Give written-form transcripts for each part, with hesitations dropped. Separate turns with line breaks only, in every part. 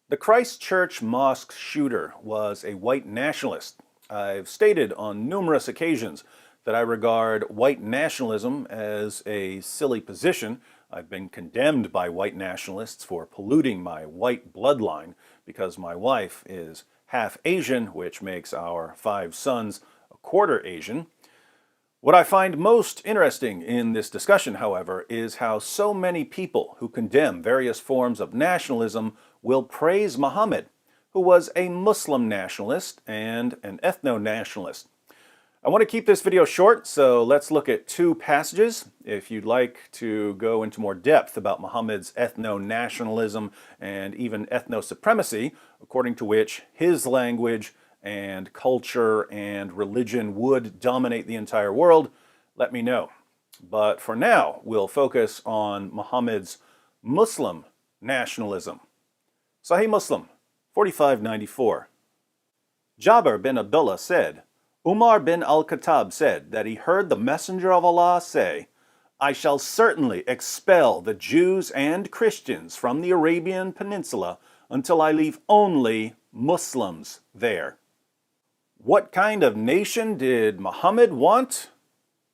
The Christchurch mosque shooter was a white nationalist. I've stated on numerous occasions that I regard white nationalism as a silly position. I've been condemned by white nationalists for polluting my white bloodline because my wife is half Asian, which makes our 5 sons a quarter Asian. What I find most interesting in this discussion, however, is how so many people who condemn various forms of nationalism will praise Muhammad, who was a Muslim nationalist and an ethno-nationalist. I want to keep this video short, so let's look at 2 passages. If you'd like to go into more depth about Muhammad's ethno-nationalism and even ethno-supremacy, according to which his language and culture and religion would dominate the entire world, let me know. But for now, we'll focus on Muhammad's Muslim nationalism. Sahih Muslim, 4594. Jabir bin Abdullah said, Umar bin al-Khattab said that he heard the Messenger of Allah say, I shall certainly expel the Jews and Christians from the Arabian Peninsula until I leave only Muslims there. What kind of nation did Muhammad want?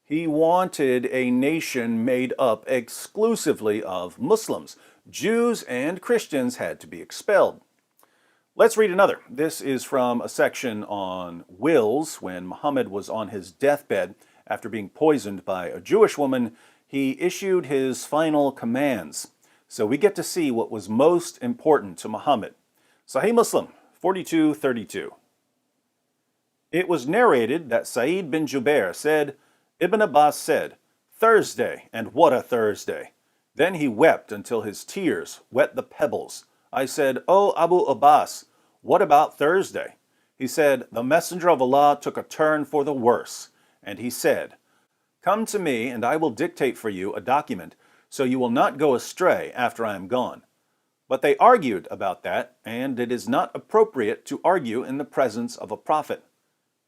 He wanted a nation made up exclusively of Muslims. Jews and Christians had to be expelled. Let's read another. This is from a section on wills. When Muhammad was on his deathbed after being poisoned by a Jewish woman, he issued his final commands. So we get to see what was most important to Muhammad. Sahih Muslim, 4232. It was narrated that Sa'id bin Jubair said, Ibn Abbas said, Thursday, and what a Thursday. Then he wept until his tears wet the pebbles. I said, O Abu Abbas, what about Thursday? He said, the Messenger of Allah took a turn for the worse. And he said, Come to me and I will dictate for you a document, so you will not go astray after I am gone. But they argued about that, and it is not appropriate to argue in the presence of a prophet.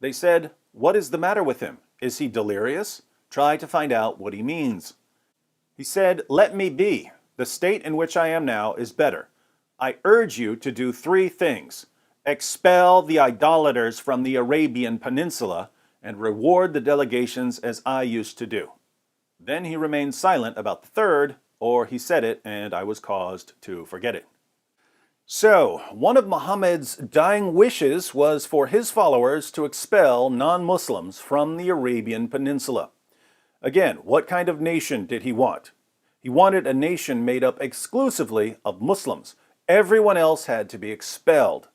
They said, What is the matter with him? Is he delirious? Try to find out what he means. He said, Let me be. The state in which I am now is better. I urge you to do 3 things. Expel the idolaters from the Arabian Peninsula and reward the delegations as I used to do. Then he remained silent about the 3rd, or he said it and I was caused to forget it. So, one of Muhammad's dying wishes was for his followers to expel non-Muslims from the Arabian Peninsula. Again, what kind of nation did he want? He wanted a nation made up exclusively of Muslims. Everyone else had to be expelled.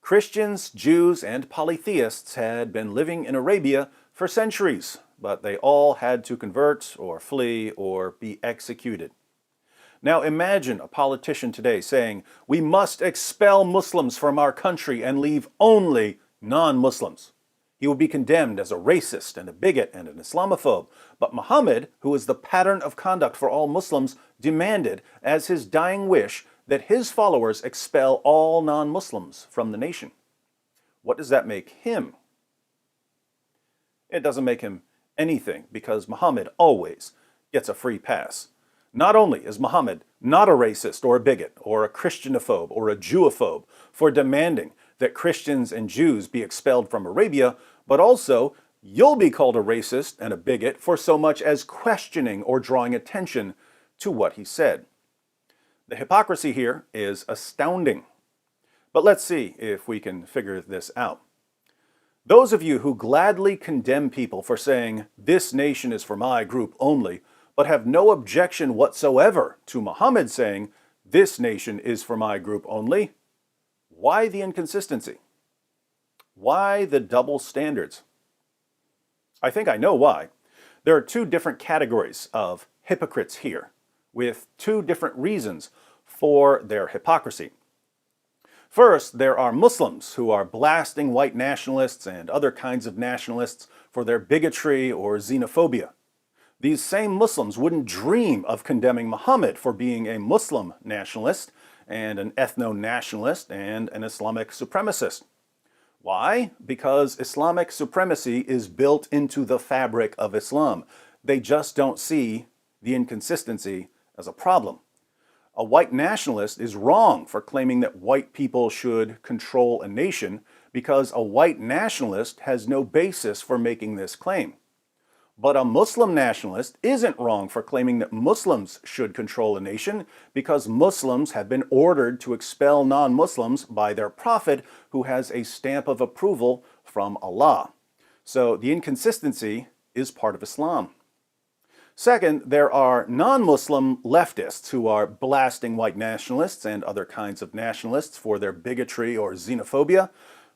Christians, Jews, and polytheists had been living in Arabia for centuries, but they all had to convert or flee or be executed. Now imagine a politician today saying, we must expel Muslims from our country and leave only non-Muslims. He would be condemned as a racist and a bigot and an Islamophobe. But Muhammad, who is the pattern of conduct for all Muslims, demanded as his dying wish that his followers expel all non-Muslims from the nation. What does that make him? It doesn't make him anything, because Muhammad always gets a free pass. Not only is Muhammad not a racist or a bigot or a Christianophobe or a Jewophobe for demanding that Christians and Jews be expelled from Arabia, but also you'll be called a racist and a bigot for so much as questioning or drawing attention to what he said. The hypocrisy here is astounding. But let's see if we can figure this out. Those of you who gladly condemn people for saying, this nation is for my group only, but have no objection whatsoever to Muhammad saying, this nation is for my group only, why the inconsistency? Why the double standards? I think I know why. There are 2 different categories of hypocrites here, with 2 different reasons for their hypocrisy. First, there are Muslims who are blasting white nationalists and other kinds of nationalists for their bigotry or xenophobia. These same Muslims wouldn't dream of condemning Muhammad for being a Muslim nationalist and an ethno-nationalist and an Islamic supremacist. Why? Because Islamic supremacy is built into the fabric of Islam. They just don't see the inconsistency as a problem. A white nationalist is wrong for claiming that white people should control a nation because a white nationalist has no basis for making this claim. But a Muslim nationalist isn't wrong for claiming that Muslims should control a nation because Muslims have been ordered to expel non-Muslims by their prophet who has a stamp of approval from Allah. So the inconsistency is part of Islam. Second, there are non-Muslim leftists who are blasting white nationalists and other kinds of nationalists for their bigotry or xenophobia.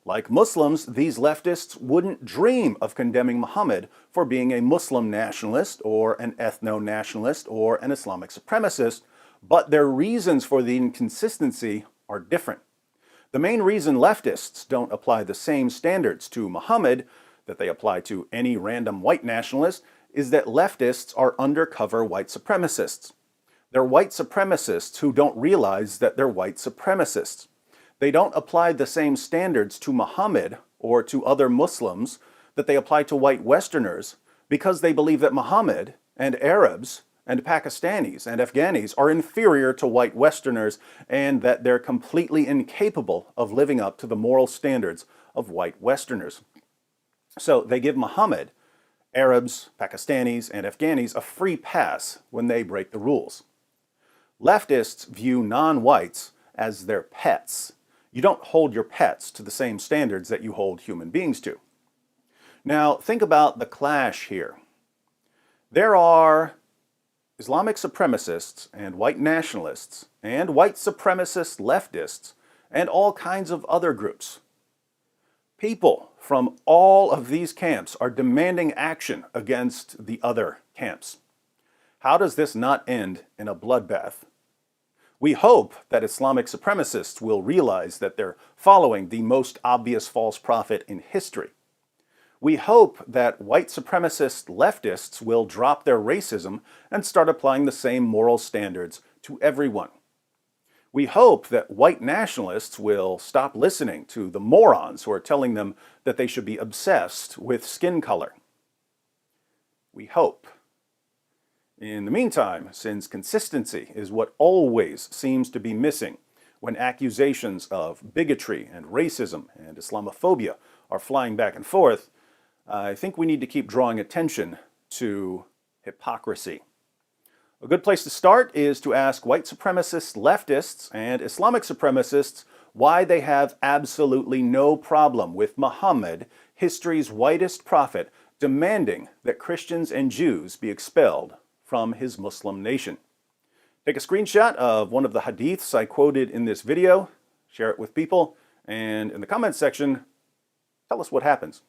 Like Muslims, these leftists wouldn't dream of condemning Muhammad for being a Muslim nationalist or an ethno-nationalist or an Islamic supremacist, but their reasons for the inconsistency are different. The main reason leftists don't apply the same standards to Muhammad that they apply to any random white nationalist is that leftists are undercover white supremacists. They're white supremacists who don't realize that they're white supremacists. They don't apply the same standards to Muhammad or to other Muslims that they apply to white Westerners because they believe that Muhammad and Arabs and Pakistanis and Afghanis are inferior to white Westerners and that they're completely incapable of living up to the moral standards of white Westerners. So they give Muhammad, Arabs, Pakistanis, and Afghanis a free pass when they break the rules. Leftists view non-whites as their pets. You don't hold your pets to the same standards that you hold human beings to. Now, think about the clash here. There are Islamic supremacists and white nationalists and white supremacist leftists and all kinds of other groups. People from all of these camps are demanding action against the other camps. How does this not end in a bloodbath? We hope that Islamic supremacists will realize that they're following the most obvious false prophet in history. We hope that white supremacist leftists will drop their racism and start applying the same moral standards to everyone. We hope that white nationalists will stop listening to the morons who are telling them that they should be obsessed with skin color. We hope. In the meantime, since consistency is what always seems to be missing when accusations of bigotry and racism and Islamophobia are flying back and forth, I think we need to keep drawing attention to hypocrisy. A good place to start is to ask white supremacist leftists and Islamic supremacists why they have absolutely no problem with Muhammad, history's whitest prophet, demanding that Christians and Jews be expelled from his Muslim nation. Take a screenshot of one of the hadiths I quoted in this video, share it with people, and in the comments section, tell us what happens.